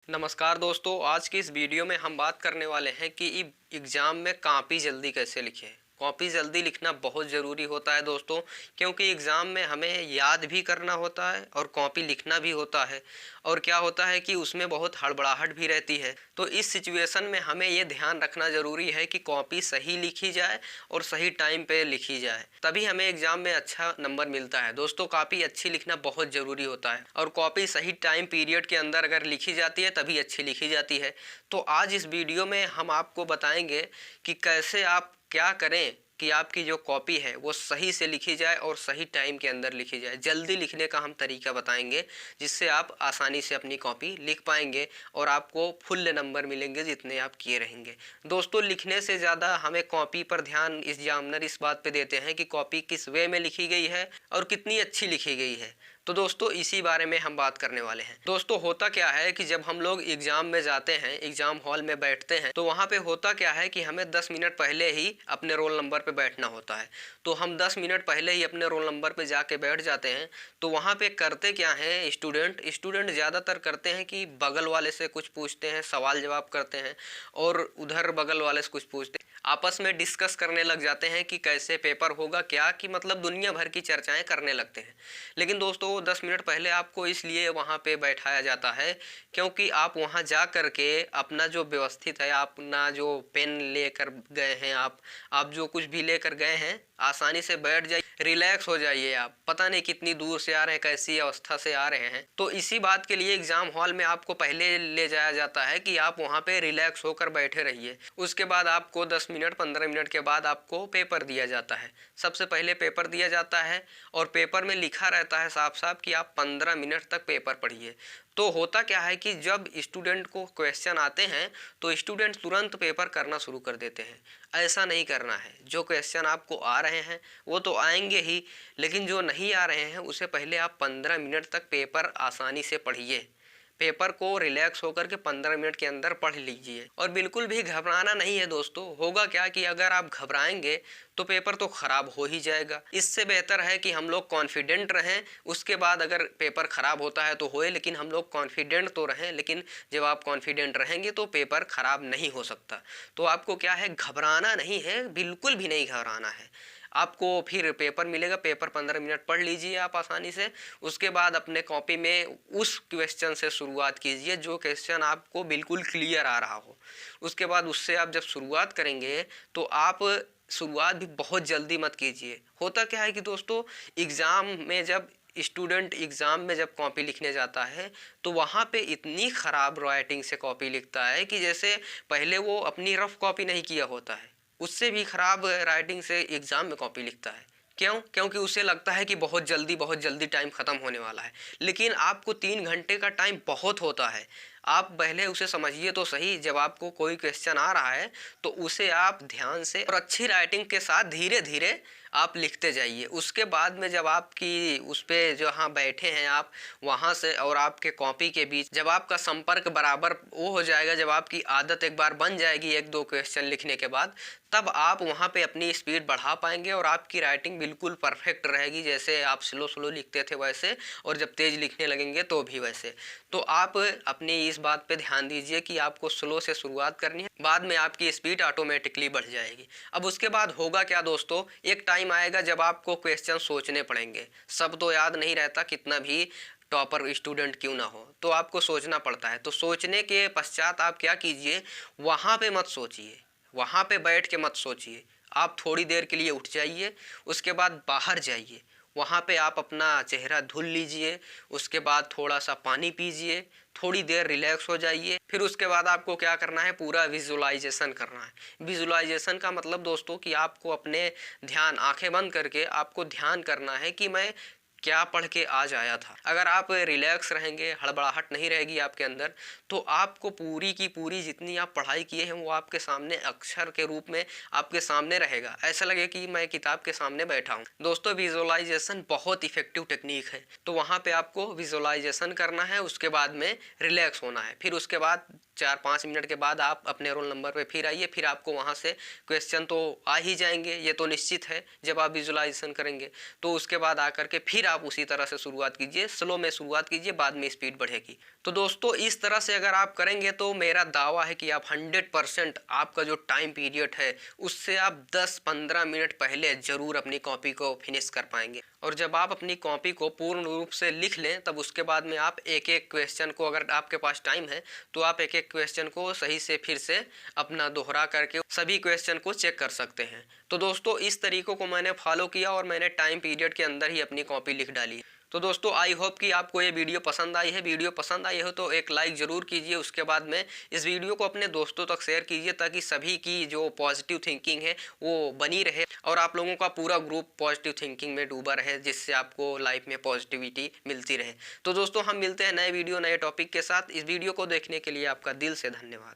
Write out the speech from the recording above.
नमस्कार दोस्तों, आज की इस वीडियो में हम बात करने वाले हैं कि एग्ज़ाम में कॉपी जल्दी कैसे लिखें। कॉपी जल्दी लिखना बहुत ज़रूरी होता है दोस्तों, क्योंकि एग्ज़ाम में हमें याद भी करना होता है और कॉपी लिखना भी होता है। और क्या होता है कि उसमें बहुत हड़बड़ाहट भी रहती है। तो इस सिचुएशन में हमें ये ध्यान रखना ज़रूरी है कि कॉपी सही लिखी जाए और सही टाइम पे लिखी जाए, तभी हमें एग्ज़ाम में अच्छा नंबर मिलता है। दोस्तों, कॉपी अच्छी लिखना बहुत ज़रूरी होता है और कॉपी सही टाइम पीरियड के अंदर अगर लिखी जाती है तभी अच्छी लिखी जाती है। तो आज इस वीडियो में हम आपको बताएंगे कि कैसे आप क्या करें कि आपकी जो कॉपी है वो सही से लिखी जाए और सही टाइम के अंदर लिखी जाए। जल्दी लिखने का हम तरीका बताएंगे, जिससे आप आसानी से अपनी कॉपी लिख पाएंगे और आपको फुल नंबर मिलेंगे जितने आप किए रहेंगे। दोस्तों, लिखने से ज़्यादा हमें कॉपी पर ध्यान एग्जामिनर इस बात पे देते हैं कि कॉपी किस वे में लिखी गई है और कितनी अच्छी लिखी गई है। तो दोस्तों, इसी बारे में हम बात करने वाले हैं। दोस्तों, होता क्या है कि जब हम लोग एग्जाम में जाते हैं, एग्जाम हॉल में बैठते हैं, तो वहाँ पे होता क्या है कि हमें 10 मिनट पहले ही अपने रोल नंबर पे बैठना होता है। तो हम 10 मिनट पहले ही अपने रोल नंबर पे जाके बैठ जाते हैं। तो वहाँ पे करते क्या है स्टूडेंट ज़्यादातर करते हैं कि बगल वाले से कुछ पूछते हैं, सवाल जवाब करते हैं और उधर बगल वाले से कुछ पूछते हैं। आपस में डिस्कस करने लग जाते हैं कि कैसे पेपर होगा, क्या कि मतलब दुनिया भर की चर्चाएं करने लगते हैं। लेकिन दोस्तों, 10 मिनट पहले आपको इसलिए वहाँ पे बैठाया जाता है क्योंकि आप वहाँ जा कर के अपना जो व्यवस्थित है, अपना जो पेन लेकर गए हैं, आप जो कुछ भी लेकर गए हैं, आसानी से बैठ जाइए, रिलैक्स हो जाइए। आप पता नहीं कितनी दूर से आ रहे हैं, कैसी अवस्था से आ रहे हैं। तो इसी बात के लिए एग्जाम हॉल में आपको पहले ले जाया जाता है कि आप वहाँ पे रिलैक्स होकर बैठे रहिए। उसके बाद आपको 10 मिनट 15 मिनट के बाद आपको पेपर दिया जाता है। सबसे पहले पेपर दिया जाता है और पेपर में लिखा रहता है साफ साफ कि आप 15 मिनट तक पेपर पढ़िए। तो होता क्या है कि जब स्टूडेंट को क्वेश्चन आते हैं तो स्टूडेंट तुरंत पेपर करना शुरू कर देते हैं। ऐसा नहीं करना है। जो क्वेश्चन आपको आ रहे हैं वो तो आएंगे ही, लेकिन जो नहीं आ रहे हैं उसे पहले आप 15 मिनट तक पेपर आसानी से पढ़िए। पेपर को रिलैक्स होकर के 15 मिनट के अंदर पढ़ लीजिए और बिल्कुल भी घबराना नहीं है। दोस्तों, होगा क्या कि अगर आप घबराएंगे तो पेपर तो खराब हो ही जाएगा। इससे बेहतर है कि हम लोग कॉन्फिडेंट रहें। उसके बाद अगर पेपर खराब होता है तो होए, लेकिन हम लोग कॉन्फिडेंट तो रहें। लेकिन जब आप कॉन्फिडेंट रहेंगे तो पेपर खराब नहीं हो सकता। तो आपको क्या है, घबराना नहीं है, बिल्कुल भी नहीं घबराना है। आपको फिर पेपर मिलेगा, पेपर 15 मिनट पढ़ लीजिए आप आसानी से। उसके बाद अपने कॉपी में उस क्वेश्चन से शुरुआत कीजिए जो क्वेश्चन आपको बिल्कुल क्लियर आ रहा हो। उसके बाद उससे आप जब शुरुआत करेंगे तो आप शुरुआत भी बहुत जल्दी मत कीजिए। होता क्या है कि दोस्तों, स्टूडेंट एग्ज़ाम में जब कॉपी लिखने जाता है तो वहाँ पे इतनी ख़राब राइटिंग से कॉपी लिखता है कि जैसे पहले वो अपनी रफ कॉपी नहीं किया होता है, उससे भी ख़राब राइटिंग से एग्ज़ाम में कॉपी लिखता है। क्यों? क्योंकि उसे लगता है कि बहुत जल्दी टाइम ख़त्म होने वाला है। लेकिन आपको 3 घंटे का टाइम बहुत होता है। आप पहले उसे समझिए तो सही। जब आपको कोई क्वेश्चन आ रहा है तो उसे आप ध्यान से और अच्छी राइटिंग के साथ धीरे धीरे आप लिखते जाइए। उसके बाद में जब आपकी उस पर जहाँ बैठे हैं आप, वहाँ से और आपके कॉपी के बीच जब आपका संपर्क बराबर वो हो जाएगा, जब आपकी आदत एक बार बन जाएगी 1-2 क्वेश्चन लिखने के बाद, तब आप वहाँ पे अपनी स्पीड बढ़ा पाएंगे और आपकी राइटिंग बिल्कुल परफेक्ट रहेगी। जैसे आप स्लो लिखते थे वैसे, और जब तेज़ लिखने लगेंगे तो भी वैसे। तो आप अपनी इस बात पे ध्यान दीजिए कि आपको स्लो से शुरुआत करनी है, बाद में आपकी स्पीड ऑटोमेटिकली बढ़ जाएगी। अब उसके बाद होगा क्या दोस्तों, एक टाइम आएगा जब आपको क्वेश्चन सोचने पड़ेंगे। सब तो याद नहीं रहता, कितना भी टॉपर स्टूडेंट क्यों ना हो, तो आपको सोचना पड़ता है। तो सोचने के पश्चात आप क्या कीजिए, वहाँ पे मत सोचिए, वहाँ पे बैठ के मत सोचिए। आप थोड़ी देर के लिए उठ जाइए, उसके बाद बाहर जाइए, वहाँ पे आप अपना चेहरा धुल लीजिए, उसके बाद थोड़ा सा पानी पीजिए, थोड़ी देर रिलैक्स हो जाइए। फिर उसके बाद आपको क्या करना है, पूरा विजुअलाइजेशन करना है। विजुअलाइजेशन का मतलब दोस्तों कि आपको अपने ध्यान, आंखें बंद करके आपको ध्यान करना है कि मैं क्या पढ़ के आज आया था। अगर आप रिलैक्स रहेंगे, हड़बड़ाहट नहीं रहेगी आपके अंदर, तो आपको पूरी की पूरी जितनी आप पढ़ाई किए हैं वो आपके सामने अक्षर के रूप में आपके सामने रहेगा। ऐसा लगे कि मैं किताब के सामने बैठा हूँ। दोस्तों, विजुअलाइजेशन बहुत इफेक्टिव टेक्निक है। तो वहाँ पे आपको विजुअलाइजेशन करना है, उसके बाद में रिलैक्स होना है। फिर उसके बाद 4-5 मिनट के बाद आप अपने रोल नंबर पे फिर आइए, फिर आपको वहाँ से क्वेश्चन तो आ ही जाएंगे, ये तो निश्चित है। जब आप विजुलाइजेशन करेंगे तो उसके बाद आकर के फिर आप उसी तरह से शुरुआत कीजिए, स्लो में शुरुआत कीजिए, बाद में स्पीड बढ़ेगी। तो दोस्तों इस तरह से अगर आप करेंगे तो मेरा दावा है कि आप 100% आपका जो टाइम पीरियड है उससे आप 10-15 मिनट पहले जरूर अपनी कॉपी को फिनिश कर पाएंगे। और जब आप अपनी कॉपी को पूर्ण रूप से लिख लें तब उसके बाद में आप एक एक क्वेश्चन को, अगर आपके पास टाइम है तो आप एक एक क्वेश्चन को सही से फिर से अपना दोहरा करके सभी क्वेश्चन को चेक कर सकते हैं। तो दोस्तों इस तरीकों को मैंने फॉलो किया और मैंने टाइम पीरियड के अंदर ही अपनी कॉपी लिख डाली। तो दोस्तों आई होप कि आपको ये वीडियो पसंद आई है। वीडियो पसंद आई हो तो एक लाइक ज़रूर कीजिए, उसके बाद में इस वीडियो को अपने दोस्तों तक शेयर कीजिए ताकि सभी की जो पॉजिटिव थिंकिंग है वो बनी रहे और आप लोगों का पूरा ग्रुप पॉजिटिव थिंकिंग में डूबा रहे, जिससे आपको लाइफ में पॉजिटिविटी मिलती रहे। तो दोस्तों हम मिलते हैं नए वीडियो नए टॉपिक के साथ। इस वीडियो को देखने के लिए आपका दिल से धन्यवाद।